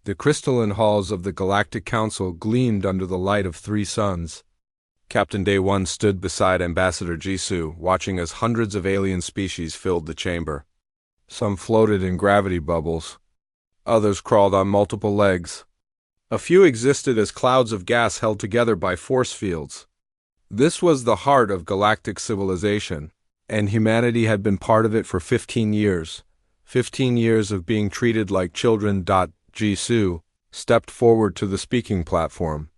The crystalline halls of the Galactic Council gleamed under the light of 3 suns. Captain Day 1 stood beside Ambassador Jisoo, watching as hundreds of alien species filled the chamber. Some floated in gravity bubbles. Others crawled on multiple legs. A few existed as clouds of gas held together by force fields. This was the heart of galactic civilization, and humanity had been part of it for 15 years. 15 years of being treated like children. Jisoo stepped forward to the speaking platform.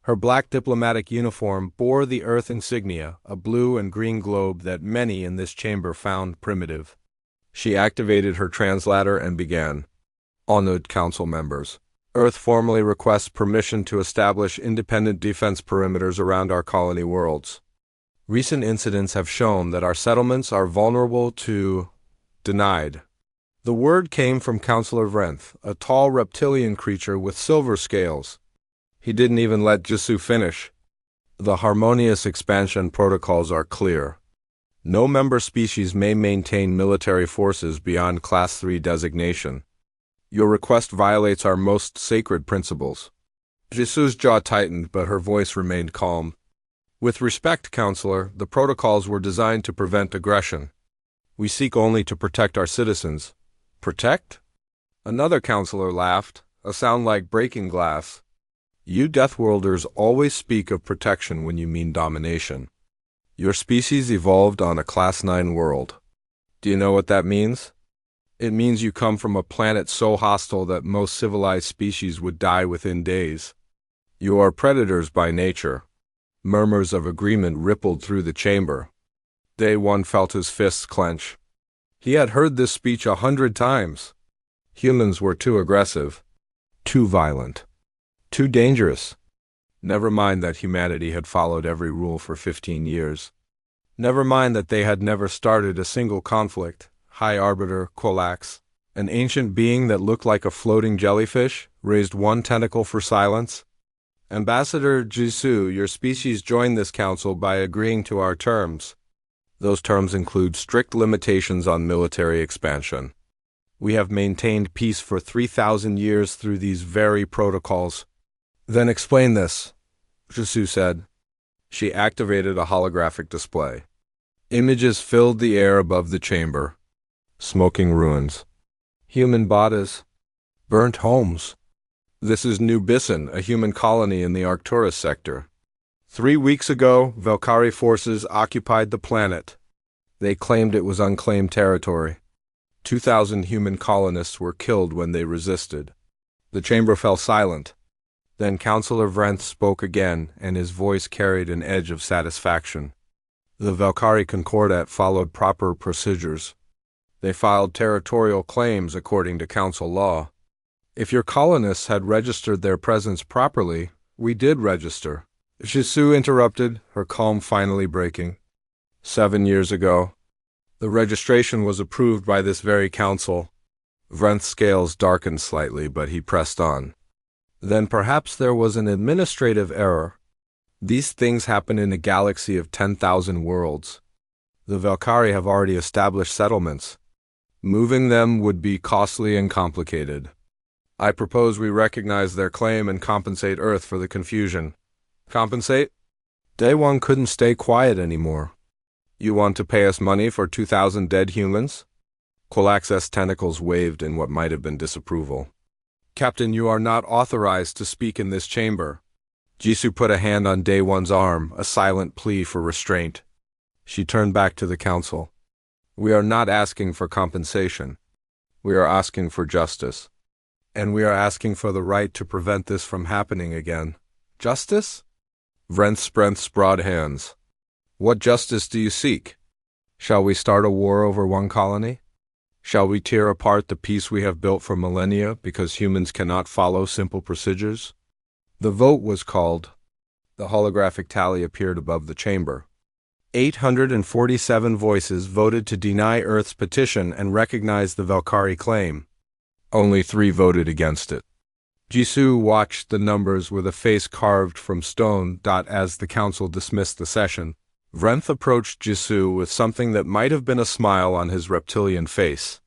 Her black diplomatic uniform bore the Earth insignia, a blue and green globe that many in this chamber found primitive. She activated her translator and began. Honored Council members, Earth formally requests permission to establish independent defense perimeters around our colony worlds. Recent incidents have shown that our settlements are vulnerable to denied. The word came from Counselor Vrenth, a tall reptilian creature with silver scales. He didn't even let Jisoo finish. The harmonious expansion protocols are clear. No member species may maintain military forces beyond Class 3 designation. Your request violates our most sacred principles. Jisoo's jaw tightened, but her voice remained calm. With respect, Counselor, the protocols were designed to prevent aggression. We seek only to protect our citizens. Protect? Another counselor laughed, a sound like breaking glass. You Deathworlders always speak of protection when you mean domination. Your species evolved on a Class 9 world. Do you know what that means? It means you come from a planet so hostile that most civilized species would die within days. You are predators by nature. Murmurs of agreement rippled through the chamber. Day 1 felt his fists clench. He had heard this speech 100 times. Humans were too aggressive, too violent, too dangerous. Never mind that humanity had followed every rule for 15 years. Never mind that they had never started a single conflict. High Arbiter Kolax, an ancient being that looked like a floating jellyfish, raised one tentacle for silence. Ambassador Jisoo, your species joined this council by agreeing to our terms. Those terms include strict limitations on military expansion. We have maintained peace for 3,000 years through these very protocols. Then explain this, Jisoo said. She activated a holographic display. Images filled the air above the chamber. Smoking ruins. Human bodies. Burnt homes. This is New Bisson, a human colony in the Arcturus sector. 3 weeks ago, Valkyrie forces occupied the planet. They claimed it was unclaimed territory. 2,000 human colonists were killed when they resisted. The chamber fell silent. Then Counselor Vrenth spoke again, and his voice carried an edge of satisfaction. The Valkyrie Concordat followed proper procedures. They filed territorial claims according to council law. If your colonists had registered their presence properly, we did register. Jisoo interrupted, her calm finally breaking. 7 years ago, the registration was approved by this very council. Vrenth's scales darkened slightly, but he pressed on. Then perhaps there was an administrative error. These things happen in a galaxy of 10,000 worlds. The Valkyrie have already established settlements. Moving them would be costly and complicated. I propose we recognize their claim and compensate Earth for the confusion. Compensate? Day 1 couldn't stay quiet anymore. You want to pay us money for 2,000 dead humans? Kolax's tentacles waved in what might have been disapproval. Captain, you are not authorized to speak in this chamber. Jisoo put a hand on Day 1's arm, a silent plea for restraint. She turned back to the council. We are not asking for compensation. We are asking for justice. And we are asking for the right to prevent this from happening again. Justice? Vrenth's broad hands. What justice do you seek? Shall we start a war over one colony? Shall we tear apart the peace we have built for millennia because humans cannot follow simple procedures? The vote was called. The holographic tally appeared above the chamber. 847 voices voted to deny Earth's petition and recognize the Valkyrie claim. Only 3 voted against it. Jisoo watched the numbers with a face carved from stone. As the council dismissed the session, Vrenth approached Jisoo with something that might have been a smile on his reptilian face.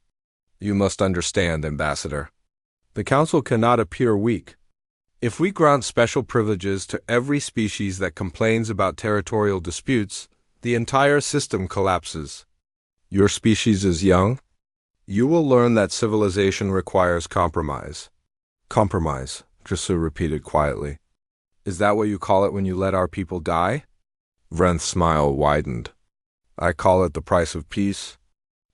You must understand, Ambassador. The Council cannot appear weak. If we grant special privileges to every species that complains about territorial disputes, the entire system collapses. Your species is young? You will learn that civilization requires compromise. Compromise, Drasu repeated quietly. Is that what you call it when you let our people die? Vrenth's smile widened. I call it the price of peace.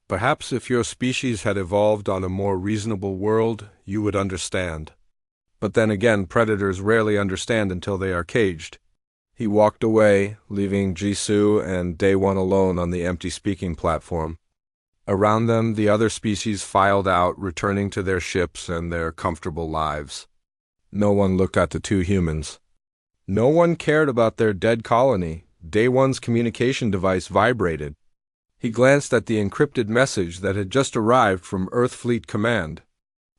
Perhaps if your species had evolved on a more reasonable world, you would understand. But then again, predators rarely understand until they are caged. He walked away, leaving Jisoo and Day One alone on the empty speaking platform. Around them, the other species filed out, returning to their ships and their comfortable lives. No one looked at the two humans. No one cared about their dead colony. Day One's communication device vibrated. He glanced at the encrypted message that had just arrived from Earth Fleet Command.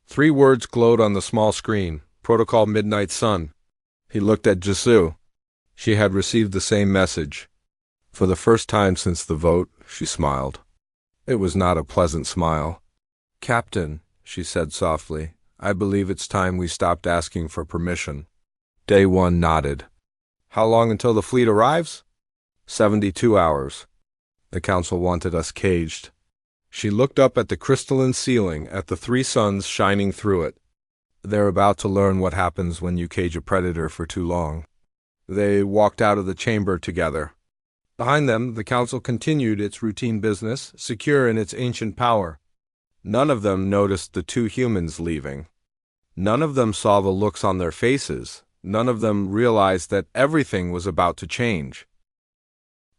3 words glowed on the small screen. Protocol Midnight Sun. He looked at Jisoo. She had received the same message. For the first time since the vote, she smiled. It was not a pleasant smile. Captain, she said softly, I believe it's time we stopped asking for permission. Day One nodded. How long until the fleet arrives? 72 hours. The Council wanted us caged. She looked up at the crystalline ceiling, at the 3 suns shining through it. They're about to learn what happens when you cage a predator for too long. They walked out of the chamber together. Behind them, the Council continued its routine business, secure in its ancient power. None of them noticed the 2 humans leaving. None of them saw the looks on their faces. None of them realized that everything was about to change.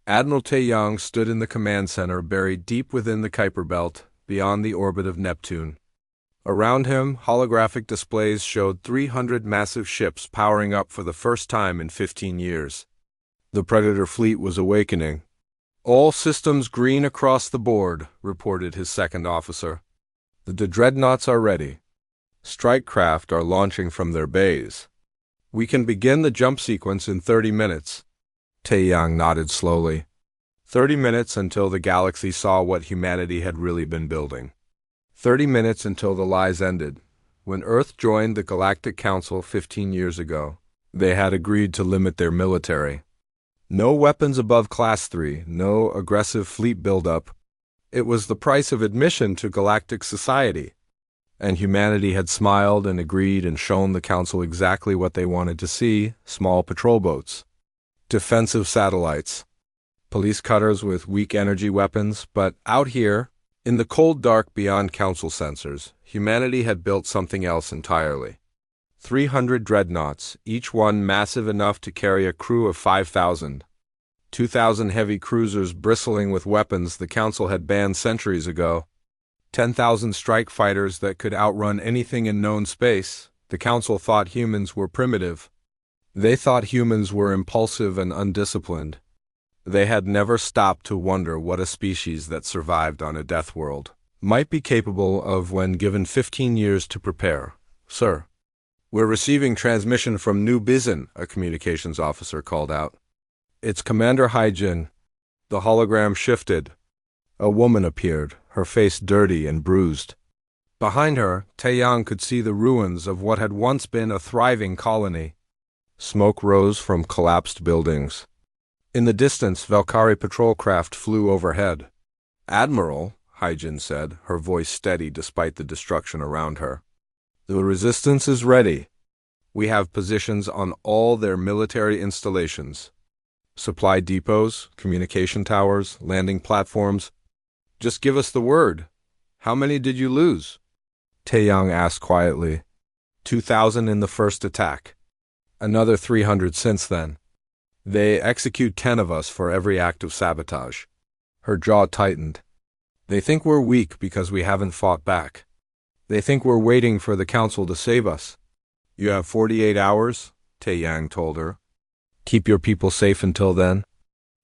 Admiral Taeyang stood in the command center, buried deep within the Kuiper Belt, beyond the orbit of Neptune. Around him, holographic displays showed 300 massive ships powering up for the first time in 15 years. The Predator fleet was awakening. All systems green across the board, reported his second officer. The dreadnoughts are ready. Strike craft are launching from their bays. We can begin the jump sequence in 30 minutes. Taeyang nodded slowly. 30 minutes until the galaxy saw what humanity had really been building. 30 minutes until the lies ended. When Earth joined the Galactic Council 15 years ago, they had agreed to limit their military. No weapons above Class 3, no aggressive fleet buildup. It was the price of admission to galactic society. And humanity had smiled and agreed and shown the Council exactly what they wanted to see: small patrol boats, defensive satellites, police cutters with weak energy weapons. But out here, in the cold dark beyond Council sensors, humanity had built something else entirely. 300 dreadnoughts, each one massive enough to carry a crew of 5,000. 2,000 heavy cruisers bristling with weapons the Council had banned centuries ago. 10,000 strike fighters that could outrun anything in known space. The Council thought humans were primitive. They thought humans were impulsive and undisciplined. They had never stopped to wonder what a species that survived on a death world might be capable of when given 15 years to prepare. Sir, we're receiving transmission from New Bizin, a communications officer called out. It's Commander Haijin. The hologram shifted. A woman appeared, her face dirty and bruised. Behind her, Taeyang could see the ruins of what had once been a thriving colony. Smoke rose from collapsed buildings. In the distance, Valkyrie patrol craft flew overhead. Admiral, Haijin said, her voice steady despite the destruction around her. The resistance is ready. We have positions on all their military installations. Supply depots, communication towers, landing platforms. Just give us the word. How many did you lose? Taeyang asked quietly. 2,000 in the first attack. Another 300 since then. They execute 10 of us for every act of sabotage. Her jaw tightened. They think we're weak because we haven't fought back. They think we're waiting for the Council to save us. You have 48 hours, Taeyang told her. Keep your people safe until then.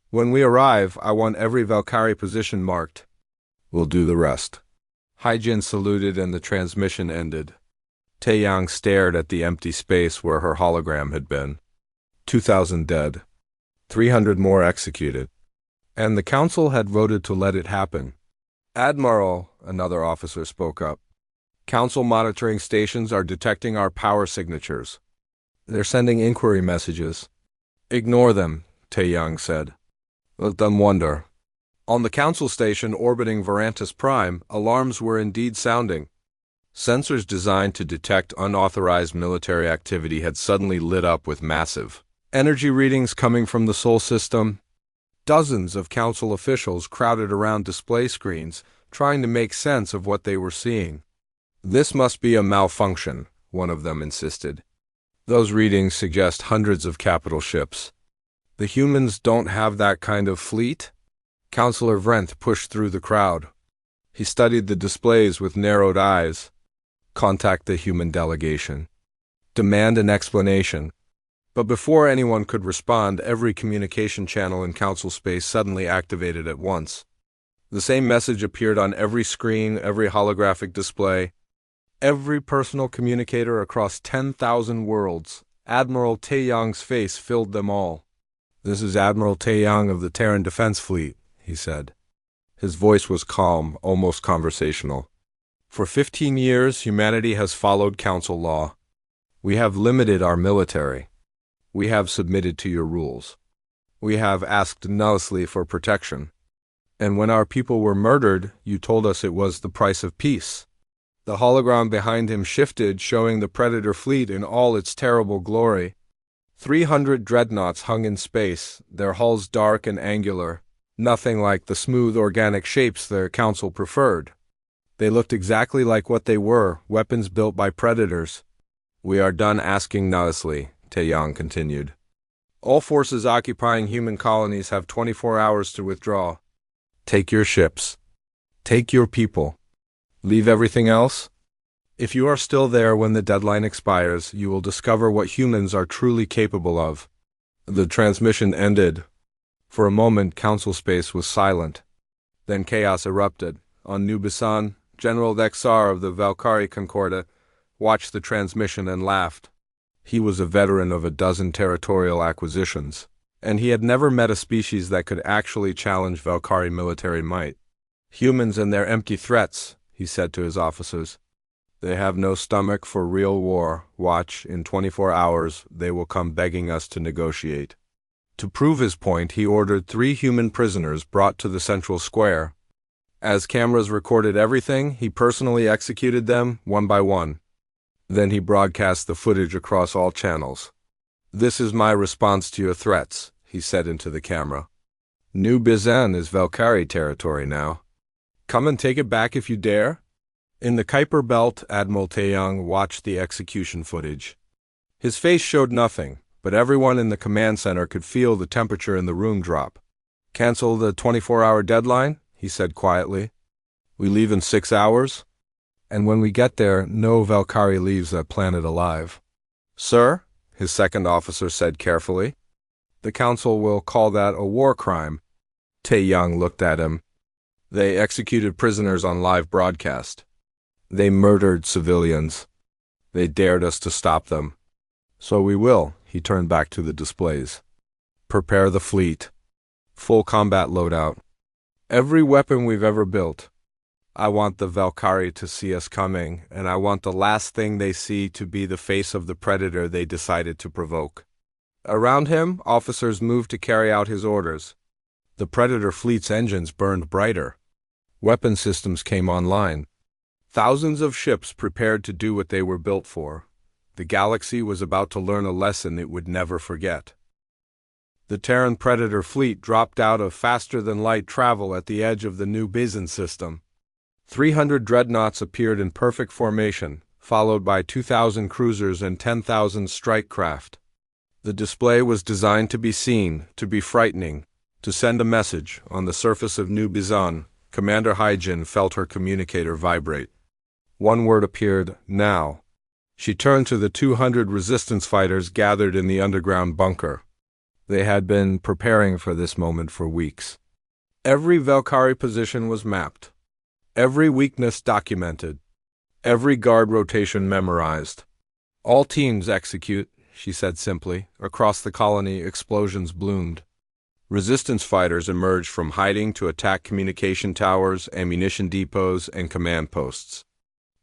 When we arrive, I want every Valkyrie position marked. We'll do the rest. Haijin saluted and the transmission ended. Taeyang stared at the empty space where her hologram had been. 2,000 dead. 300 more executed. And the Council had voted to let it happen. Admiral, another officer spoke up. Council monitoring stations are detecting our power signatures. They're sending inquiry messages. Ignore them, Taeyang said. Let them wonder. On the Council station orbiting Varantis Prime, alarms were indeed sounding. Sensors designed to detect unauthorized military activity had suddenly lit up with massive energy readings coming from the Sol system. Dozens of Council officials crowded around display screens, trying to make sense of what they were seeing. This must be a malfunction, one of them insisted. Those readings suggest hundreds of capital ships. The humans don't have that kind of fleet? Councillor Vrenth pushed through the crowd. He studied the displays with narrowed eyes. Contact the human delegation. Demand an explanation. But before anyone could respond, every communication channel in Council space suddenly activated at once. The same message appeared on every screen, every holographic display, every personal communicator across 10,000 worlds. Admiral Taeyang's face filled them all. "This is Admiral Taeyang of the Terran Defense Fleet," he said. His voice was calm, almost conversational. "For 15 years, humanity has followed Council law. We have limited our military. We have submitted to your rules. We have asked Nellesley for protection. And when our people were murdered, you told us it was the price of peace." The hologram behind him shifted, showing the Predator fleet in all its terrible glory. 300 dreadnoughts hung in space, their hulls dark and angular, nothing like the smooth organic shapes their Council preferred. They looked exactly like what they were, weapons built by Predators. "We are done asking Nellesley," Taeyang continued. "All forces occupying human colonies have 24 hours to withdraw. Take your ships. Take your people. Leave everything else. If you are still there when the deadline expires, you will discover what humans are truly capable of." The transmission ended. For a moment, Council space was silent. Then chaos erupted. On New Bisan, General Dexar of the Valkyrie Concordat watched the transmission and laughed. He was a veteran of a dozen territorial acquisitions, and he had never met a species that could actually challenge Valkyrie military might. "Humans and their empty threats," he said to his officers. "They have no stomach for real war. Watch, in 24 hours, they will come begging us to negotiate." To prove his point, he ordered 3 human prisoners brought to the central square. As cameras recorded everything, he personally executed them, one by one. Then he broadcast the footage across all channels. "This is my response to your threats," he said into the camera. "New Bisan is Valkyrie territory now. Come and take it back if you dare." In the Kuiper Belt, Admiral Taeyang watched the execution footage. His face showed nothing, but everyone in the command center could feel the temperature in the room drop. "Cancel the 24-hour deadline," he said quietly. "We leave in 6 hours. And when we get there, no Valkyrie leaves that planet alive." "Sir," his second officer said carefully, "the Council will call that a war crime." Taeyang looked at him. "They executed prisoners on live broadcast. They murdered civilians. They dared us to stop them. So we will," he turned back to the displays. "Prepare the fleet. Full combat loadout. Every weapon we've ever built. I want the Valkyrie to see us coming, and I want the last thing they see to be the face of the Predator they decided to provoke." Around him, officers moved to carry out his orders. The Predator fleet's engines burned brighter. Weapon systems came online. Thousands of ships prepared to do what they were built for. The galaxy was about to learn a lesson it would never forget. The Terran Predator fleet dropped out of faster-than-light travel at the edge of the New Bisan system. 300 dreadnoughts appeared in perfect formation, followed by 2,000 cruisers and 10,000 strike craft. The display was designed to be seen, to be frightening, to send a message. On the surface of New Bisan, Commander Haijin felt her communicator vibrate. One word appeared, "Now." She turned to the 200 resistance fighters gathered in the underground bunker. They had been preparing for this moment for weeks. Every Valkyrie position was mapped. Every weakness documented. Every guard rotation memorized. "All teams execute," she said simply. Across the colony, explosions bloomed. Resistance fighters emerged from hiding to attack communication towers, ammunition depots, and command posts.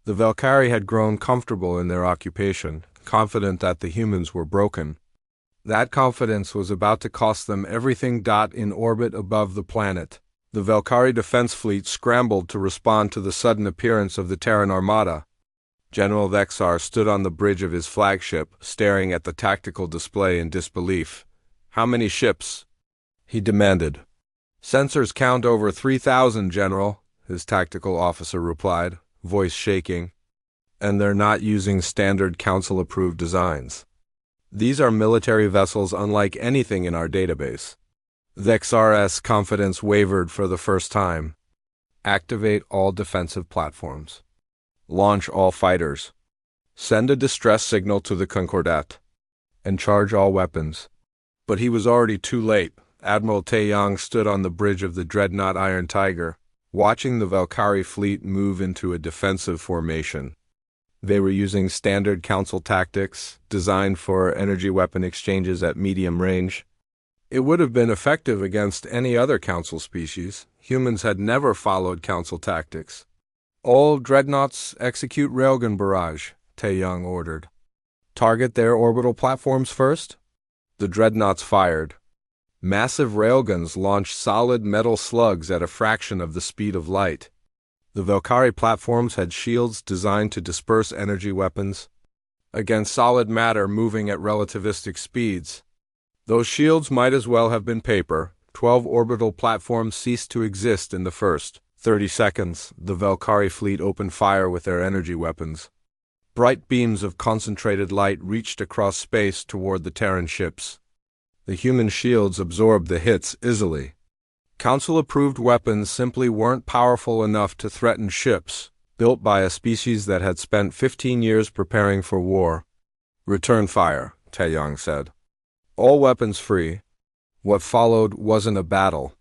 The Valkyrie had grown comfortable in their occupation, confident that the humans were broken. That confidence was about to cost them everything. In orbit above the planet, the Valkyrie defense fleet scrambled to respond to the sudden appearance of the Terran armada. General Vexar stood on the bridge of his flagship, staring at the tactical display in disbelief. "How many ships?" he demanded. "Sensors count over 3,000, General," his tactical officer replied, voice shaking. "And they're not using standard Council-approved designs. These are military vessels unlike anything in our database." Vexar's confidence wavered for the first time. "Activate all defensive platforms. Launch all fighters. Send a distress signal to the Concordat. And charge all weapons." But he was already too late. Admiral Taeyang stood on the bridge of the dreadnought Iron Tiger, watching the Valkyrie fleet move into a defensive formation. They were using standard Council tactics, designed for energy weapon exchanges at medium range. It would have been effective against any other Council species. Humans had never followed Council tactics. "All dreadnoughts execute railgun barrage," Taeyang ordered. "Target their orbital platforms first." The dreadnoughts fired. Massive railguns launched solid metal slugs at a fraction of the speed of light. The Valkyrie platforms had shields designed to disperse energy weapons against solid matter moving at relativistic speeds. Those shields might as well have been paper. 12 orbital platforms ceased to exist in the first 30 seconds. The Valkyrie fleet opened fire with their energy weapons. Bright beams of concentrated light reached across space toward the Terran ships. The human shields absorbed the hits easily. Council-approved weapons simply weren't powerful enough to threaten ships built by a species that had spent 15 years preparing for war. "Return fire," Taeyang said. "All weapons free." What followed wasn't a battle.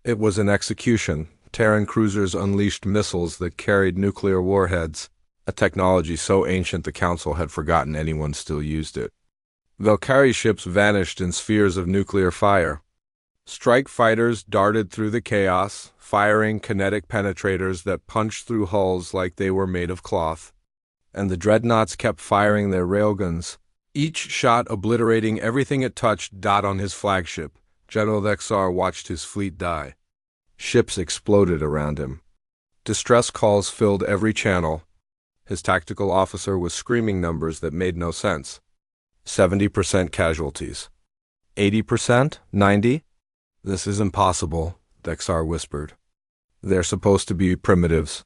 It was an execution. Terran cruisers unleashed missiles that carried nuclear warheads, a technology so ancient the Council had forgotten anyone still used it. Valkyrie ships vanished in spheres of nuclear fire. Strike fighters darted through the chaos, firing kinetic penetrators that punched through hulls like they were made of cloth. And the dreadnoughts kept firing their railguns, each shot obliterating everything it touched. On his flagship, General Vexar watched his fleet die. Ships exploded around him. Distress calls filled every channel. His tactical officer was screaming numbers that made no sense. 70% casualties. 80%? 90? "This is impossible," Vexar whispered. "They're supposed to be primitives."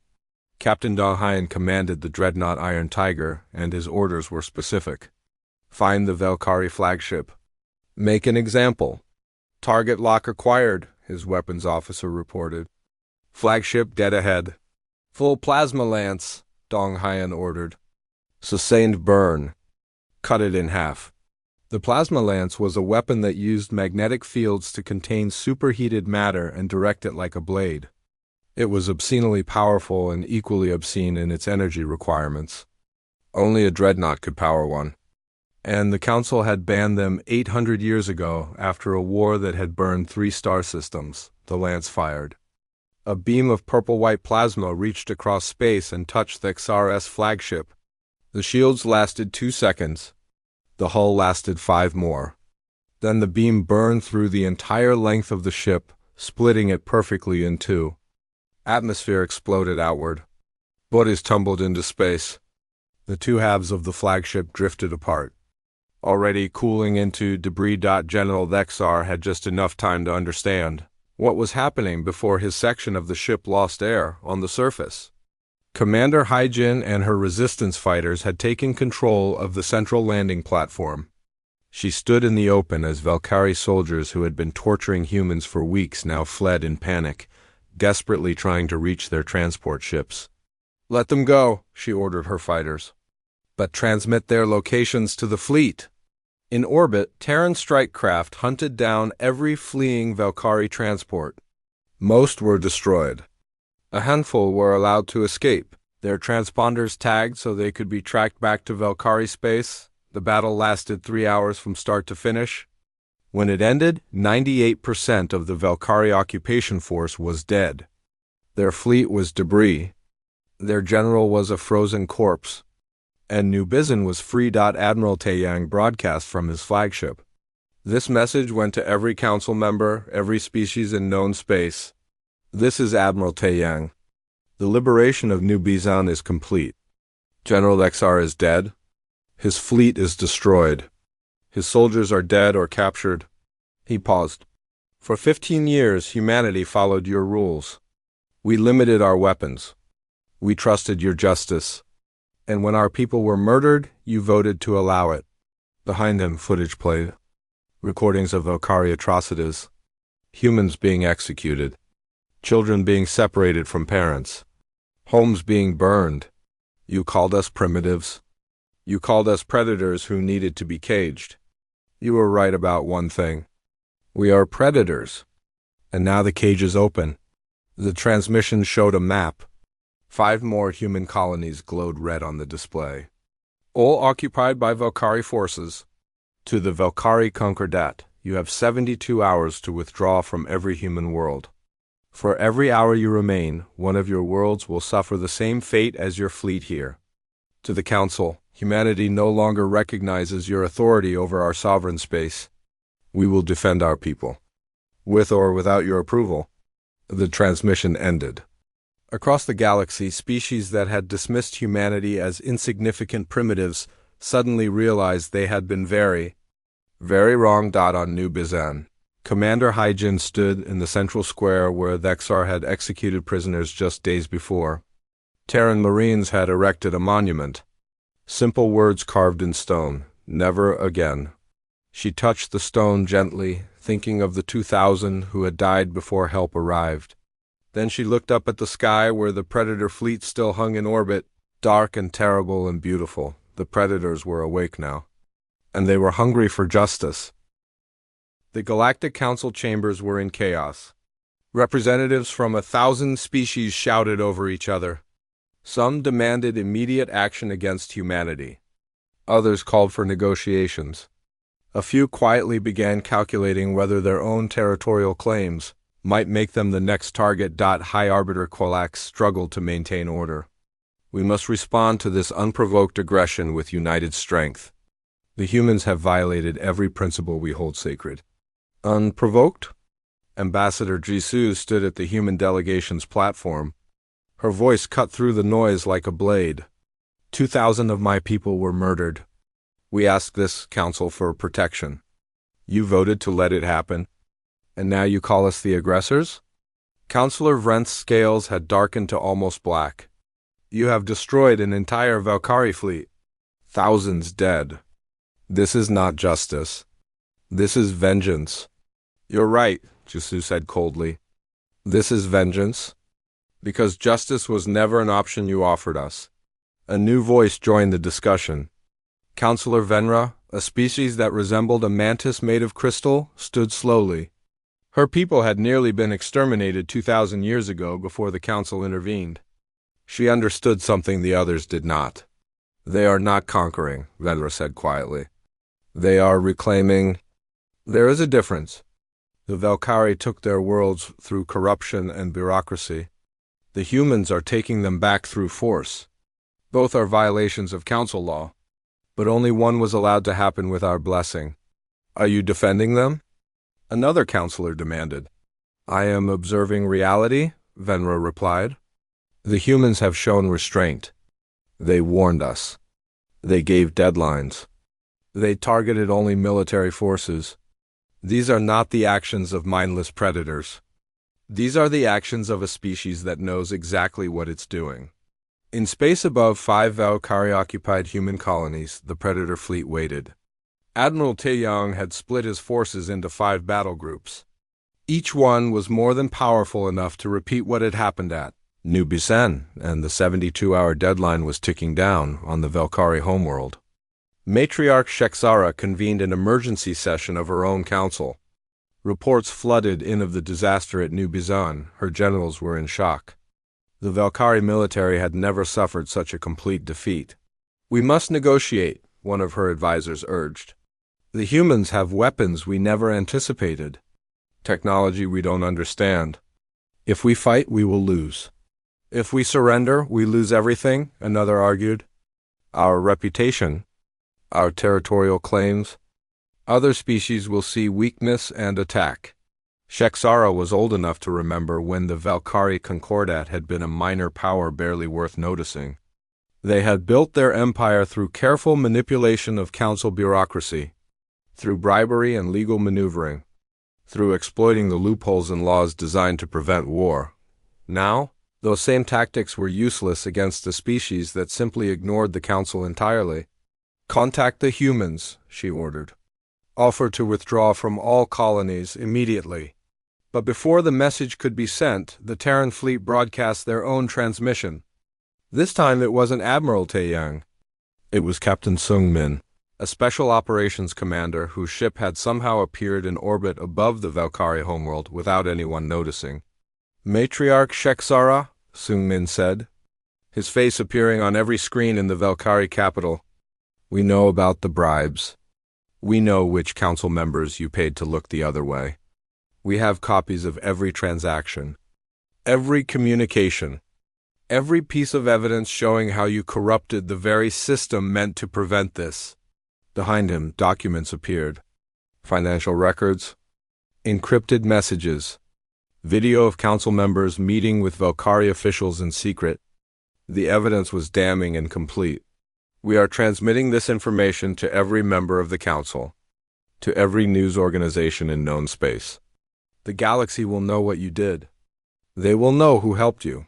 Captain Donghayan commanded the dreadnought Iron Tiger, and his orders were specific. "Find the Valkyrie flagship. Make an example." "Target lock acquired," his weapons officer reported. "Flagship dead ahead." "Full plasma lance," Donghayan ordered. "Sustained burn. Cut it in half." The plasma lance was a weapon that used magnetic fields to contain superheated matter and direct it like a blade. It was obscenely powerful and equally obscene in its energy requirements. Only a dreadnought could power one. And the Council had banned them 800 years ago after a war that had burned 3 star systems. The lance fired. A beam of purple-white plasma reached across space and touched the XRS flagship. The shields lasted 2 seconds. The hull lasted 5 more. Then the beam burned through the entire length of the ship, splitting it perfectly in 2. Atmosphere exploded outward. Bodies tumbled into space. The 2 halves of the flagship drifted apart. Already cooling into debris. General Vexar had just enough time to understand what was happening before his section of the ship lost air on the surface. Commander Haijin and her resistance fighters had taken control of the central landing platform. She stood in the open as Valkyrie soldiers who had been torturing humans for weeks now fled in panic, desperately trying to reach their transport ships. "Let them go," she ordered her fighters. "But transmit their locations to the fleet." In orbit, Terran strike craft hunted down every fleeing Valkyrie transport. Most were destroyed. A handful were allowed to escape, their transponders tagged so they could be tracked back to Valkyrie space. The battle lasted 3 hours from start to finish. When it ended, 98% of the Valkyrie occupation force was dead. Their fleet was debris. Their general was a frozen corpse, and New Bizan was free. Admiral Taeyang broadcast from his flagship. This message went to every council member, every species in known space. This is Admiral Taeyang. The liberation of New Bizan is complete. General XR is dead. His fleet is destroyed. His soldiers are dead or captured. He paused. For 15 years, humanity followed your rules. We limited our weapons. We trusted your justice. And when our people were murdered, you voted to allow it. Behind him, footage played. Recordings of Valkyrie atrocities. Humans being executed. Children being separated from parents. Homes being burned. You called us primitives. You called us predators who needed to be caged. You were right about one thing. We are predators. And now the cage is open. The transmission showed a map. 5 more human colonies glowed red on the display. All occupied by Valkyrie forces. To the Valkyrie Concordat, you have 72 hours to withdraw from every human world. For every hour you remain, one of your worlds will suffer the same fate as your fleet here. To the Council, humanity no longer recognizes your authority over our sovereign space. We will defend our people. With or without your approval. The transmission ended. Across the galaxy, species that had dismissed humanity as insignificant primitives suddenly realized they had been very wrong. On New Bizan, Commander Hyjin stood in the central square where the Xar had executed prisoners just days before. Terran Marines had erected a monument. Simple words carved in stone, never again. She touched the stone gently, thinking of the 2,000 who had died before help arrived. Then she looked up at the sky where the Predator fleet still hung in orbit, dark and terrible and beautiful. The Predators were awake now. And they were hungry for justice. The Galactic Council chambers were in chaos. Representatives from 1,000 species shouted over each other. Some demanded immediate action against humanity. Others called for negotiations. A few quietly began calculating whether their own territorial claims might make them the next target. High Arbiter Qualax struggled to maintain order. We must respond to this unprovoked aggression with united strength. The humans have violated every principle we hold sacred. Unprovoked? Ambassador Jisoo stood at the human delegation's platform. Her voice cut through the noise like a blade. 2,000 of my people were murdered. We asked this council for protection. You voted to let it happen. And now you call us the aggressors? Councillor Vrent's scales had darkened to almost black. You have destroyed an entire Valkyrie fleet. Thousands dead. This is not justice. This is vengeance. You're right, Jisoo said coldly. This is vengeance. Because justice was never an option you offered us. A new voice joined the discussion. Councillor Venra, a species that resembled a mantis made of crystal, stood slowly. Her people had nearly been exterminated 2,000 years ago before the council intervened. She understood something the others did not. They are not conquering, Venra said quietly. They are reclaiming. There is a difference. The Valkyrie took their worlds through corruption and bureaucracy. The humans are taking them back through force. Both are violations of council law. But only one was allowed to happen with our blessing. Are you defending them? Another counselor demanded. I am observing reality, Venra replied. The humans have shown restraint. They warned us. They gave deadlines. They targeted only military forces. These are not the actions of mindless predators. These are the actions of a species that knows exactly what it's doing. In space above 5 Valkyrie-occupied human colonies, the Predator fleet waited. Admiral Taeyang had split his forces into 5 battle groups. Each one was more than powerful enough to repeat what had happened at New Bizan, and the 72-hour deadline was ticking down on the Valkyrie homeworld. Matriarch Shexara convened an emergency session of her own council. Reports flooded in of the disaster at New Bizan. Her generals were in shock. The Valkyrie military had never suffered such a complete defeat. We must negotiate, one of her advisors urged. The humans have weapons we never anticipated. Technology we don't understand. If we fight, we will lose. If we surrender, we lose everything, another argued. Our reputation, our territorial claims. Other species will see weakness and attack. Shexara was old enough to remember when the Valkyrie Concordat had been a minor power barely worth noticing. They had built their empire through careful manipulation of council bureaucracy, through bribery and legal maneuvering, through exploiting the loopholes in laws designed to prevent war. Now, those same tactics were useless against a species that simply ignored the council entirely. "Contact the humans," she ordered. "Offer to withdraw from all colonies immediately." But before the message could be sent, the Terran fleet broadcast their own transmission. This time it wasn't Admiral Taeyang. It was Captain Sung Min, a special operations commander whose ship had somehow appeared in orbit above the Valkyrie homeworld without anyone noticing. "Matriarch Shexara," Sung Min said, his face appearing on every screen in the Valkyrie capital. "We know about the bribes. We know which council members you paid to look the other way. We have copies of every transaction, every communication, every piece of evidence showing how you corrupted the very system meant to prevent this." Behind him, documents appeared. Financial records, encrypted messages, video of council members meeting with Valkyrie officials in secret. The evidence was damning and complete. "We are transmitting this information to every member of the council, to every news organization in known space. The galaxy will know what you did. They will know who helped you.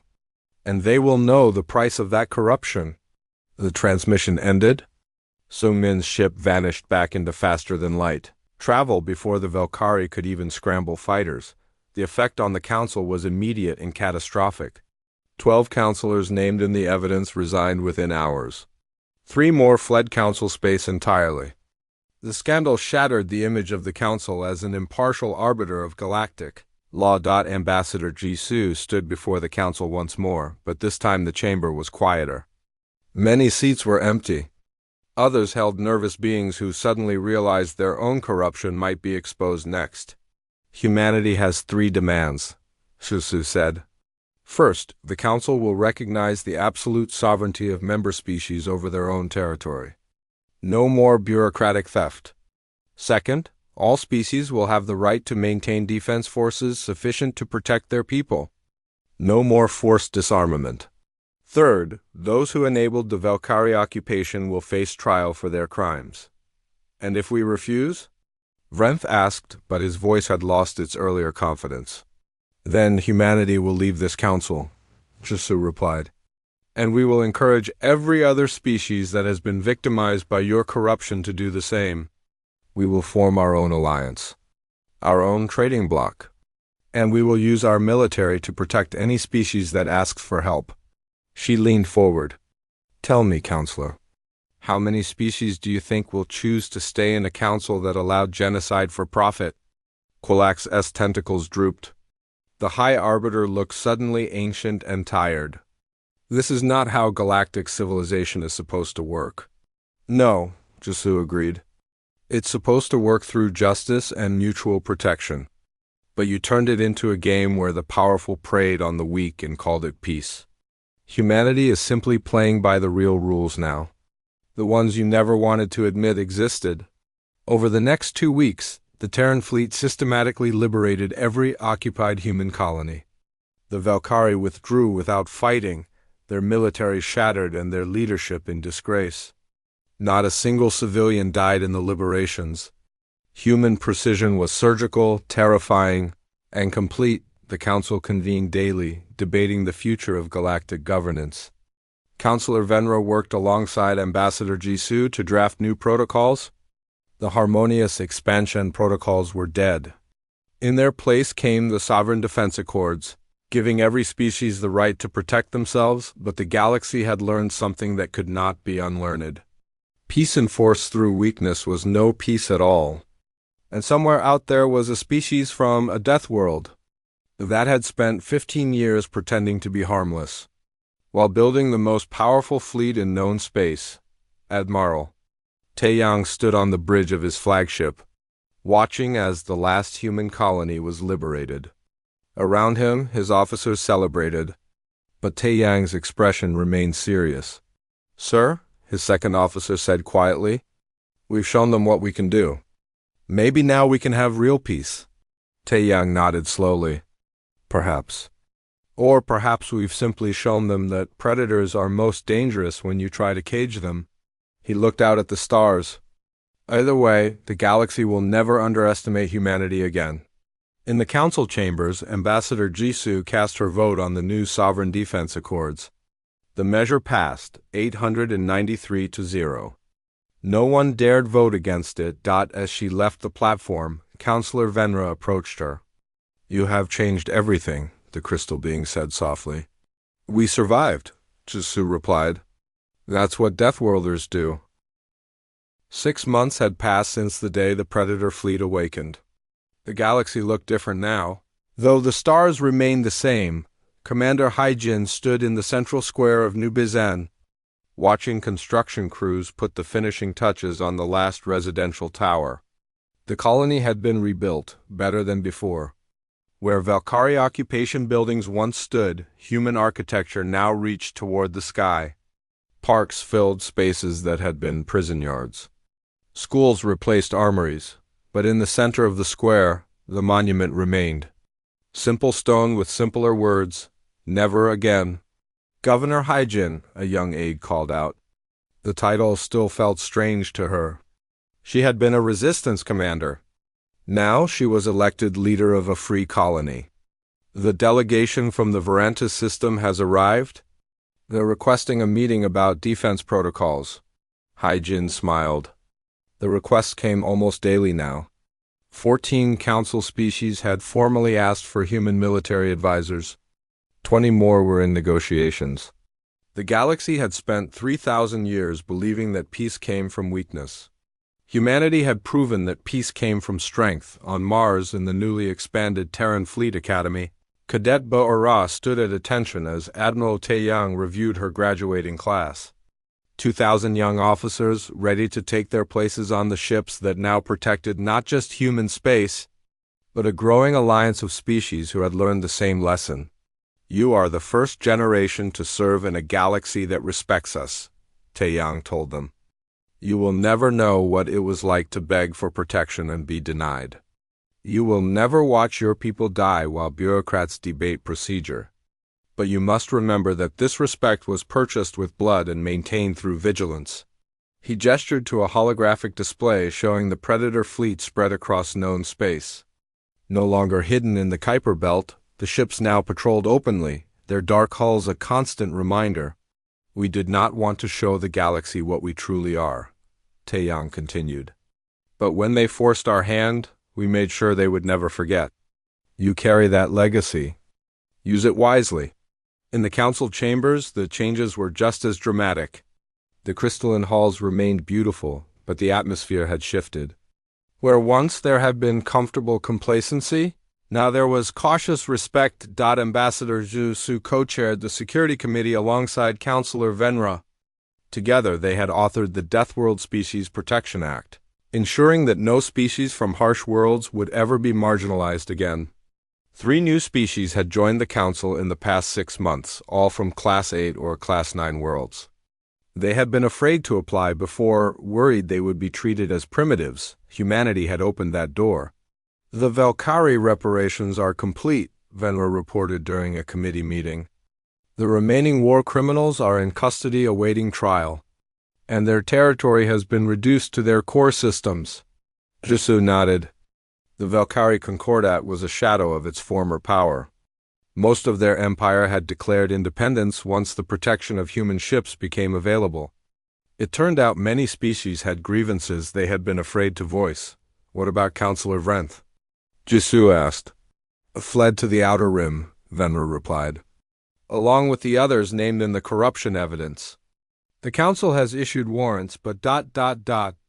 And they will know the price of that corruption." The transmission ended. Sung Min's ship vanished back into faster-than-light travel before the Valkyrie could even scramble fighters. The effect on the council was immediate and catastrophic. 12 councilors named in the evidence resigned within hours. 3 more fled council space entirely. The scandal shattered the image of the council as an impartial arbiter of galactic law. Ambassador Jisoo stood before the council once more, but this time the chamber was quieter. Many seats were empty. Others held nervous beings who suddenly realized their own corruption might be exposed next. "Humanity has 3 demands," Jisoo said. "First, the council will recognize the absolute sovereignty of member species over their own territory. No more bureaucratic theft. Second, all species will have the right to maintain defense forces sufficient to protect their people. No more forced disarmament. Third, those who enabled the Valkyrie occupation will face trial for their crimes. And if we refuse?" Vrenth asked, but his voice had lost its earlier confidence. "Then humanity will leave this council," Jisoo replied. "And we will encourage every other species that has been victimized by your corruption to do the same. We will form our own alliance, our own trading bloc, and we will use our military to protect any species that asks for help." She leaned forward. "Tell me, Counselor, how many species do you think will choose to stay in a council that allowed genocide for profit?" Quilak's tentacles drooped. The High Arbiter looked suddenly ancient and tired. "This is not how galactic civilization is supposed to work." "No," Jisoo agreed. "It's supposed to work through justice and mutual protection. But you turned it into a game where the powerful preyed on the weak and called it peace. Humanity is simply playing by the real rules now. The ones you never wanted to admit existed." Over the next 2 weeks, the Terran fleet systematically liberated every occupied human colony. The Valkyrie withdrew without fighting, their military shattered and their leadership in disgrace. Not a single civilian died in the liberations. Human precision was surgical, terrifying, and complete. The council convened daily, debating the future of galactic governance. Councillor Venra worked alongside Ambassador Jisoo to draft new protocols. The harmonious expansion protocols were dead. In their place came the Sovereign Defense Accords, giving every species the right to protect themselves, but the galaxy had learned something that could not be unlearned. Peace enforced through weakness was no peace at all. And somewhere out there was a species from a Deathworld that had spent 15 years pretending to be harmless, while building the most powerful fleet in known space. Admiral Taeyang stood on the bridge of his flagship, watching as the last human colony was liberated. Around him, his officers celebrated. But Taeyang's expression remained serious. "Sir," his second officer said quietly, "we've shown them what we can do. Maybe now we can have real peace." Taeyang nodded slowly. "Perhaps. Or perhaps we've simply shown them that predators are most dangerous when you try to cage them." He looked out at the stars. "Either way, the galaxy will never underestimate humanity again." In the council chambers, Ambassador Jisoo cast her vote on the new Sovereign Defense Accords. The measure passed, 893 to 0. No one dared vote against it. As she left the platform, Counselor Venra approached her. "You have changed everything," the crystal being said softly. "We survived," Jisoo replied. "That's what Deathworlders do." 6 months had passed since the day the Predator fleet awakened. The galaxy looked different now. Though the stars remained the same, Commander Haijin stood in the central square of New Bizen, watching construction crews put the finishing touches on the last residential tower. The colony had been rebuilt, better than before. Where Valkyrie occupation buildings once stood, human architecture now reached toward the sky. Parks filled spaces that had been prison yards. Schools replaced armories, but in the center of the square, the monument remained. Simple stone with simpler words, "Never again." "Governor Haijin," a young aide called out. The title still felt strange to her. She had been a resistance commander. Now she was elected leader of a free colony. "The delegation from the Varantis system has arrived. They're requesting a meeting about defense protocols." Haijin smiled. The requests came almost daily now. 14 council species had formally asked for human military advisors. 20 more were in negotiations. The galaxy had spent 3,000 years believing that peace came from weakness. Humanity had proven that peace came from strength. On Mars, in the newly expanded Terran Fleet Academy, Cadet Bo-Ra stood at attention as Admiral Taeyang reviewed her graduating class. 2,000 young officers ready to take their places on the ships that now protected not just human space, but a growing alliance of species who had learned the same lesson. "You are the first generation to serve in a galaxy that respects us," Taeyang told them. "You will never know what it was like to beg for protection and be denied. You will never watch your people die while bureaucrats debate procedure. But you must remember that this respect was purchased with blood and maintained through vigilance." He gestured to a holographic display showing the Predator fleet spread across known space. No longer hidden in the Kuiper Belt, the ships now patrolled openly, their dark hulls a constant reminder. "We did not want to show the galaxy what we truly are," Taeyang continued. "But when they forced our hand, we made sure they would never forget. You carry that legacy. Use it wisely." In the council chambers, the changes were just as dramatic. The crystalline halls remained beautiful, but the atmosphere had shifted. Where once there had been comfortable complacency, now there was cautious respect. Ambassador Zhu Su co-chaired the Security Committee alongside Counselor Venra. Together they had authored the Deathworld Species Protection Act, ensuring that no species from harsh worlds would ever be marginalized again. 3 new species had joined the Council in the past 6 months, all from Class 8 or Class 9 worlds. They had been afraid to apply before, worried they would be treated as primitives. Humanity had opened that door. "The Valkyrie reparations are complete," Venra reported during a committee meeting. "The remaining war criminals are in custody awaiting trial, and their territory has been reduced to their core systems." Jisoo nodded. The Valkyrie Concordat was a shadow of its former power. Most of their empire had declared independence once the protection of human ships became available. It turned out many species had grievances they had been afraid to voice. "What about Counselor Vrenth?" Jisoo asked. "Fled to the Outer Rim," Venra replied, "along with the others named in the corruption evidence. The Council has issued warrants, but ...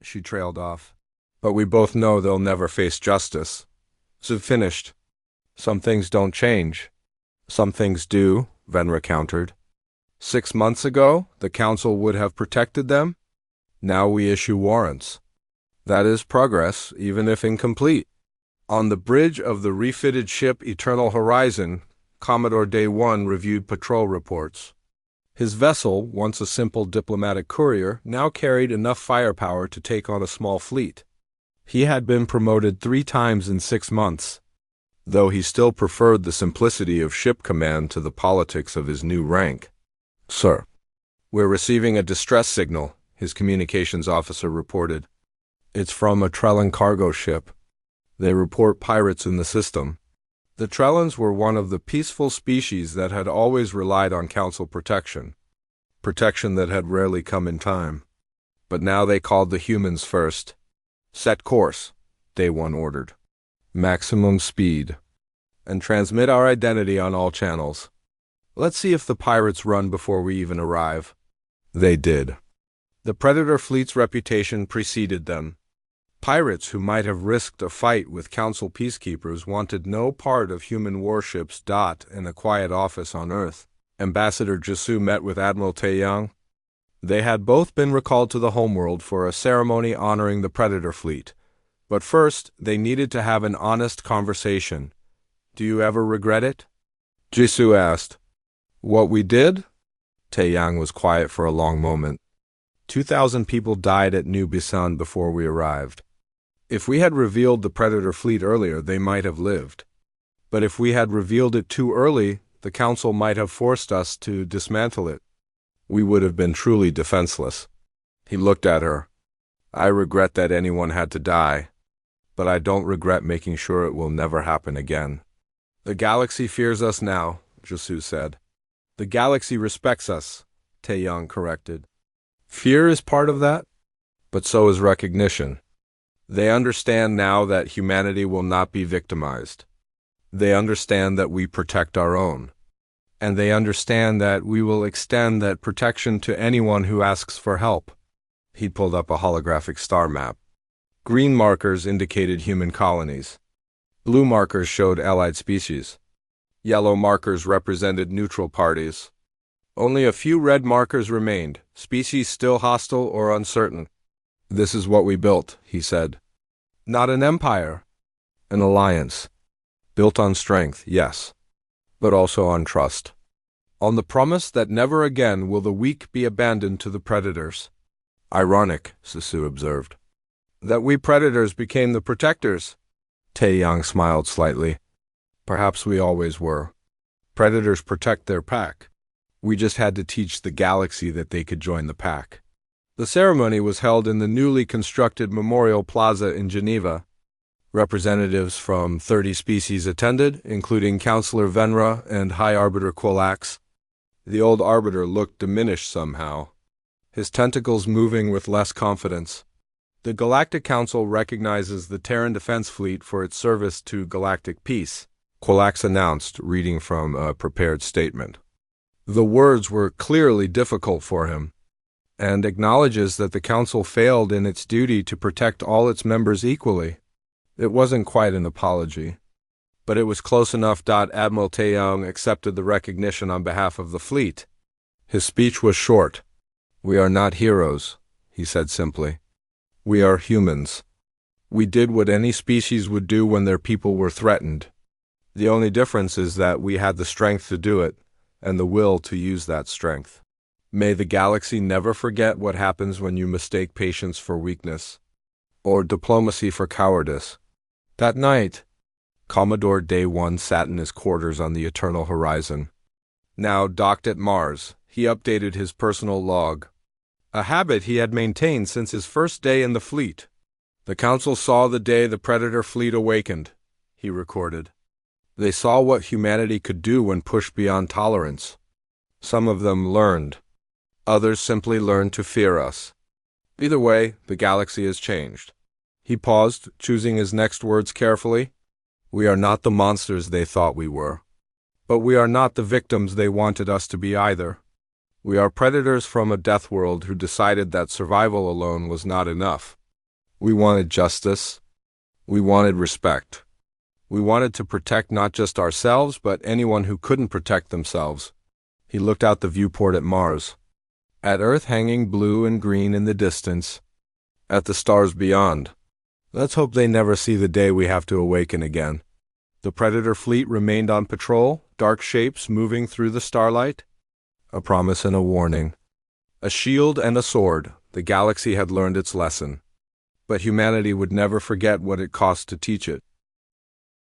she trailed off. "But we both know they'll never face justice." So finished. "Some things don't change." "Some things do," Venra countered. 6 months ago, the Council would have protected them. Now we issue warrants. That is progress, even if incomplete. On the bridge of the refitted ship Eternal Horizon, Commodore Day 1 reviewed patrol reports. His vessel, once a simple diplomatic courier, now carried enough firepower to take on a small fleet. He had been promoted 3 times in 6 months, though he still preferred the simplicity of ship command to the politics of his new rank. "Sir, we're receiving a distress signal," his communications officer reported. "It's from a Trellan cargo ship. They report pirates in the system." The Trellans were one of the peaceful species that had always relied on Council protection that had rarely come in time. But now they called the humans first. "Set course," Day 1 ordered. "Maximum speed. And transmit our identity on all channels. Let's see if the pirates run before we even arrive." They did. The Predator fleet's reputation preceded them. Pirates who might have risked a fight with Council peacekeepers wanted no part of human warships. In a quiet office on Earth, Ambassador Jisoo met with Admiral Taeyang. They had both been recalled to the homeworld for a ceremony honoring the Predator fleet. But first, they needed to have an honest conversation. "Do you ever regret it?" Jisoo asked. "What we did?" Taeyang was quiet for a long moment. 2,000 people died at New Bisan before we arrived. If we had revealed the Predator fleet earlier, they might have lived. But if we had revealed it too early, the Council might have forced us to dismantle it. We would have been truly defenseless. He looked at her. "I regret that anyone had to die, but I don't regret making sure it will never happen again." "The galaxy fears us now," Jisoo said. "The galaxy respects us," Taeyang corrected. "Fear is part of that, but so is recognition. They understand now that humanity will not be victimized. They understand that we protect our own. And they understand that we will extend that protection to anyone who asks for help." He pulled up a holographic star map. Green markers indicated human colonies. Blue markers showed allied species. Yellow markers represented neutral parties. Only a few red markers remained, species still hostile or uncertain. "This is what we built," he said. "Not an empire. An alliance. Built on strength, yes, but also on trust. On the promise that never again will the weak be abandoned to the predators." "Ironic," Jisoo observed. "That we predators became the protectors." Taeyang smiled slightly. "Perhaps we always were. Predators protect their pack. We just had to teach the galaxy that they could join the pack." The ceremony was held in the newly constructed Memorial Plaza in Geneva. Representatives from 30 species attended, including Counselor Venra and High Arbiter Quolax. The old Arbiter looked diminished somehow, his tentacles moving with less confidence. "The Galactic Council recognizes the Terran Defense Fleet for its service to galactic peace," Quolax announced, reading from a prepared statement. The words were clearly difficult for him, and acknowledges that the Council failed in its duty to protect all its members equally. It wasn't quite an apology, but it was close enough. Admiral Taeyang accepted the recognition on behalf of the fleet. His speech was short. "We are not heroes," he said simply. "We are humans. We did what any species would do when their people were threatened. The only difference is that we had the strength to do it, and the will to use that strength. May the galaxy never forget what happens when you mistake patience for weakness, or diplomacy for cowardice." That night, Commodore Day 1 sat in his quarters on the eternal horizon. Now docked at Mars, he updated his personal log, a habit he had maintained since his first day in the fleet. "The Council saw the day the Predator fleet awakened," he recorded. "They saw what humanity could do when pushed beyond tolerance. Some of them learned. Others simply learned to fear us. Either way, the galaxy has changed." He paused, choosing his next words carefully. "We are not the monsters they thought we were. But we are not the victims they wanted us to be either. We are predators from a death world who decided that survival alone was not enough. We wanted justice. We wanted respect. We wanted to protect not just ourselves, but anyone who couldn't protect themselves." He looked out the viewport at Mars, at Earth hanging blue and green in the distance, at the stars beyond. "Let's hope they never see the day we have to awaken again." The Predator fleet remained on patrol, dark shapes moving through the starlight. A promise and a warning. A shield and a sword. The galaxy had learned its lesson. But humanity would never forget what it cost to teach it.